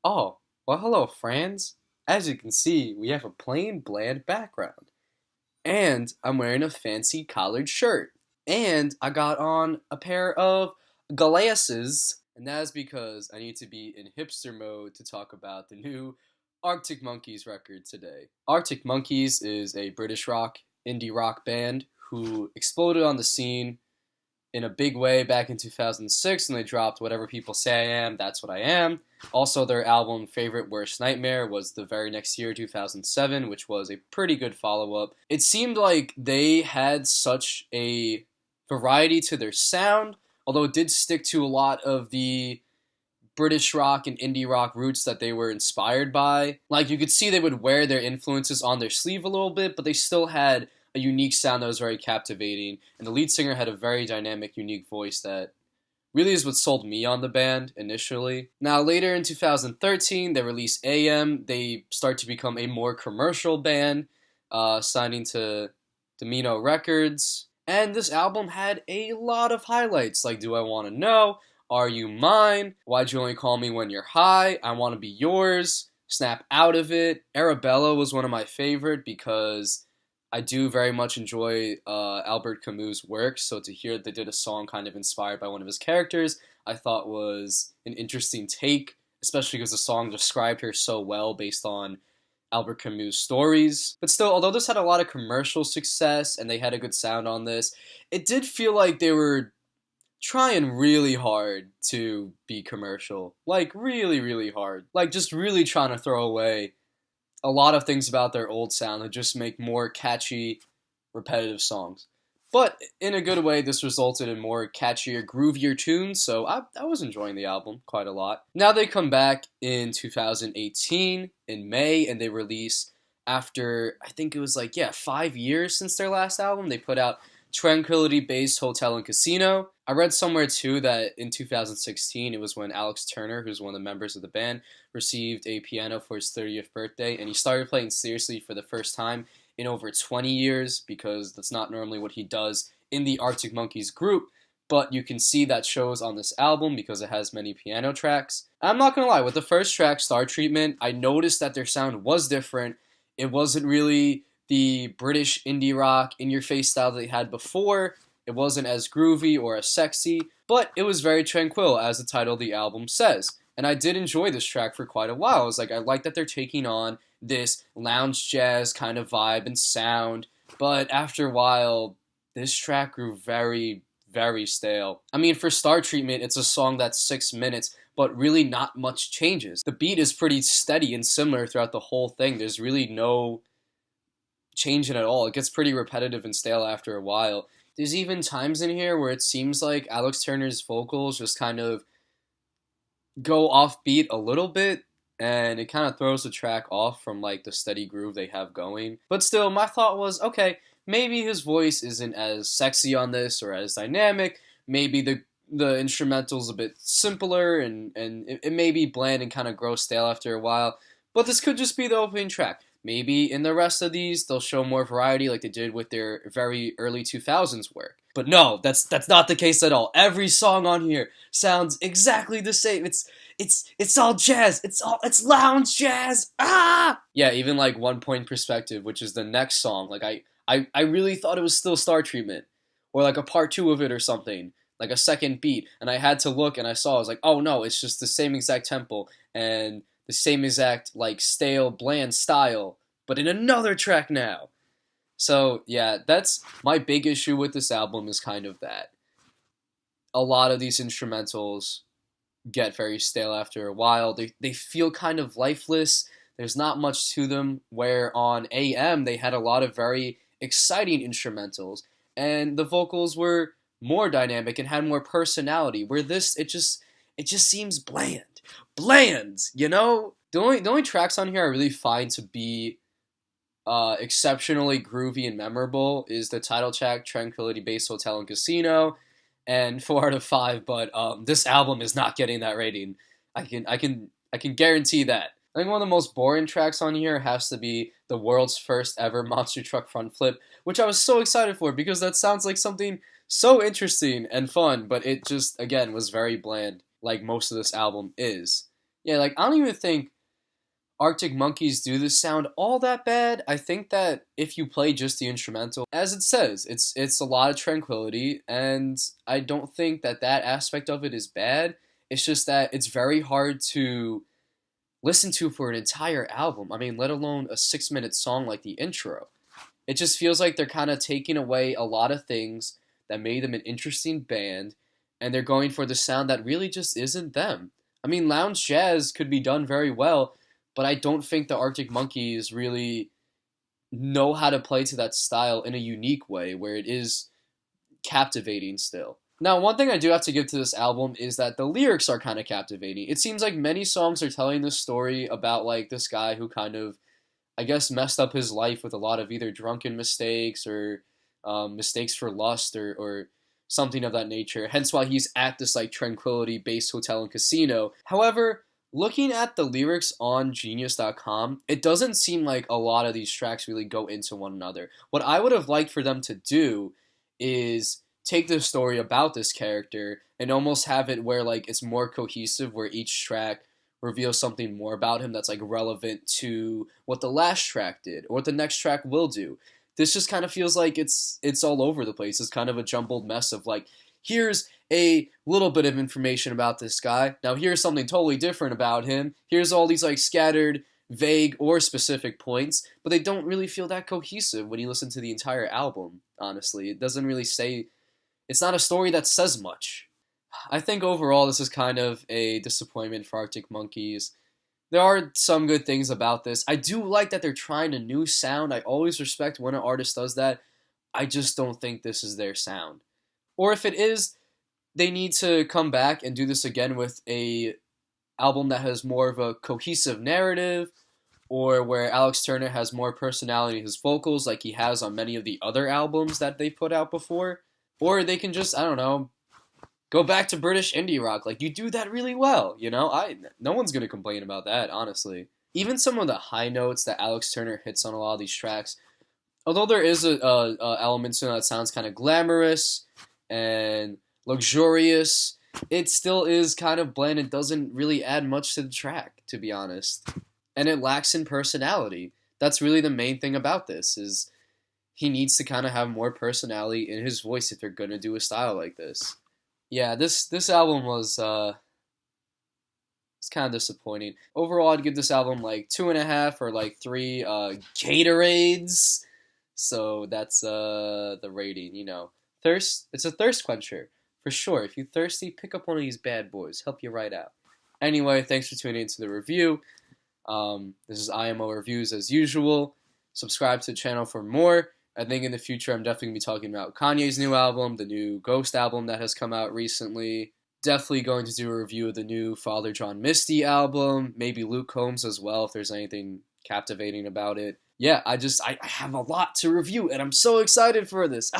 Oh, well, hello, friends. As you can see, we have a plain, bland background. And I'm wearing a fancy collared shirt. And I got on a pair of glasses. And that is because I need to be in hipster mode to talk about the new Arctic Monkeys record today. Arctic Monkeys is a British indie rock band who exploded on the scene in a big way back in 2006, and they dropped Whatever People Say I Am, That's What I Am. Also, their album Favorite Worst Nightmare was the very next year, 2007, which was a pretty good follow up. It seemed like they had such a variety to their sound, although it did stick to a lot of the British rock and indie rock roots that they were inspired by. Like, you could see they would wear their influences on their sleeve a little bit, but they still had a unique sound that was very captivating. And the lead singer had a very dynamic, unique voice that really is what sold me on the band initially. Now, later in 2013, they released AM. They start to become a more commercial band, signing to Domino Records. And this album had a lot of highlights, like Do I Want to Know, Are You Mine, Why'd You Only Call Me When You're High, I Want to Be Yours, Snap Out of It. Arabella was one of my favorite because I do very much enjoy Albert Camus' work, so to hear that they did a song kind of inspired by one of his characters, I thought was an interesting take, especially because the song described her so well based on Albert Camus' stories. But still, although this had a lot of commercial success and they had a good sound on this, it did feel like they were trying really hard to be commercial. Like, really, really hard. Like, just really trying to throw away a lot of things about their old sound and just make more catchy, repetitive songs. But in a good way, this resulted in more catchier, groovier tunes, so I was enjoying the album quite a lot. Now they come back in 2018, in May, and they release, after, I think it was like, yeah, 5 years since their last album, they put out Tranquility Base Hotel and Casino. I read somewhere too that in 2016, it was when Alex Turner, who's one of the members of the band, received a piano for his 30th birthday, and he started playing seriously for the first time in over 20 years because that's not normally what he does in the Arctic Monkeys group. But you can see that shows on this album because it has many piano tracks. I'm not gonna lie, with the first track, Star Treatment, I noticed that their sound was different. It wasn't really the British indie rock in your face style that they had before. It wasn't as groovy or as sexy, but it was very tranquil, as the title of the album says. And I did enjoy this track for quite a while. I was like, I like that they're taking on this lounge jazz kind of vibe and sound, but after a while, this track grew very, very stale. I mean, for Star Treatment, it's a song that's 6 minutes, but really not much changes. The beat is pretty steady and similar throughout the whole thing. There's really no change in it at all. It gets pretty repetitive and stale after a while. There's even times in here where it seems like Alex Turner's vocals just kind of go offbeat a little bit, and it kind of throws the track off from like the steady groove they have going. But still, my thought was, okay, maybe his voice isn't as sexy on this or as dynamic. Maybe the instrumental's a bit simpler, and it may be bland and kind of grow stale after a while. But this could just be the opening track. Maybe in the rest of these, they'll show more variety like they did with their very early 2000s work. But no, that's not the case at all. Every song on here sounds exactly the same. It's all jazz. It's lounge jazz. Ah! Yeah, even like One Point Perspective, which is the next song. Like I really thought it was still Star Treatment, or like a part two of it or something, like a second beat. And I had to look, and I saw. I was like, oh no, it's just the same exact tempo and the same exact like stale, bland style, but in another track now. So yeah, that's my big issue with this album, is kind of that. A lot of these instrumentals get very stale after a while. They feel kind of lifeless. There's not much to them, where on AM they had a lot of very exciting instrumentals, and the vocals were more dynamic and had more personality, where this it just seems bland. Bland, you know? The only tracks on here I really find to be exceptionally groovy and memorable is the title track, Tranquility Base Hotel and Casino, and 4 out of 5. But this album is not getting that rating. I can guarantee that. I think one of the most boring tracks on here has to be the world's first ever monster truck front flip, which I was so excited for because that sounds like something so interesting and fun, but it just, again, was very bland, like most of this album is. Yeah, like I don't even think Arctic Monkeys do this sound all that bad. I think that if you play just the instrumental, as it says, it's a lot of tranquility, and I don't think that that aspect of it is bad. It's just that it's very hard to listen to for an entire album. I mean, let alone a 6 minute song like the intro. It just feels like they're kind of taking away a lot of things that made them an interesting band, and they're going for the sound that really just isn't them. I mean, lounge jazz could be done very well, but I don't think the Arctic Monkeys really know how to play to that style in a unique way where it is captivating still. Now, one thing I do have to give to this album is that the lyrics are kind of captivating. It seems like many songs are telling this story about like this guy who kind of, I guess, messed up his life with a lot of either drunken mistakes or mistakes for lust or something of that nature. Hence why he's at this like Tranquility based hotel and casino. However, looking at the lyrics on Genius.com, it doesn't seem like a lot of these tracks really go into one another. What I would have liked for them to do is take the story about this character and almost have it where like it's more cohesive, where each track reveals something more about him that's like relevant to what the last track did or what the next track will do. This just kind of feels like it's all over the place. It's kind of a jumbled mess of like, here's a little bit of information about this guy. Now here's something totally different about him. Here's all these like scattered, vague or specific points, but they don't really feel that cohesive when you listen to the entire album, honestly. It doesn't really say, it's not a story that says much. I think overall this is kind of a disappointment for Arctic Monkeys. There are some good things about this. I do like that they're trying a new sound. I always respect when an artist does that. I just don't think this is their sound. Or if it is, they need to come back and do this again with a album that has more of a cohesive narrative, or where Alex Turner has more personality in his vocals like he has on many of the other albums that they've put out before. Or they can just, I don't know, go back to British indie rock. Like, you do that really well, you know? No one's going to complain about that, honestly. Even some of the high notes that Alex Turner hits on a lot of these tracks, although there is a element to it that sounds kind of glamorous and luxurious, it still is kind of bland and doesn't really add much to the track, to be honest. And it lacks in personality. That's really the main thing about this, is he needs to kind of have more personality in his voice if they're going to do a style like this. Yeah, this album was it's kind of disappointing. Overall, I'd give this album like 2.5 or like 3 Gatorades. So that's the rating. You know, thirst. It's a thirst quencher for sure. If you're thirsty, pick up one of these bad boys. Help you right out. Anyway, thanks for tuning into the review. This is IMO reviews as usual. Subscribe to the channel for more. I think in the future I'm definitely going to be talking about Kanye's new album, the new Ghost album that has come out recently. Definitely going to do a review of the new Father John Misty album, maybe Luke Combs as well if there's anything captivating about it. Yeah, I have a lot to review and I'm so excited for this.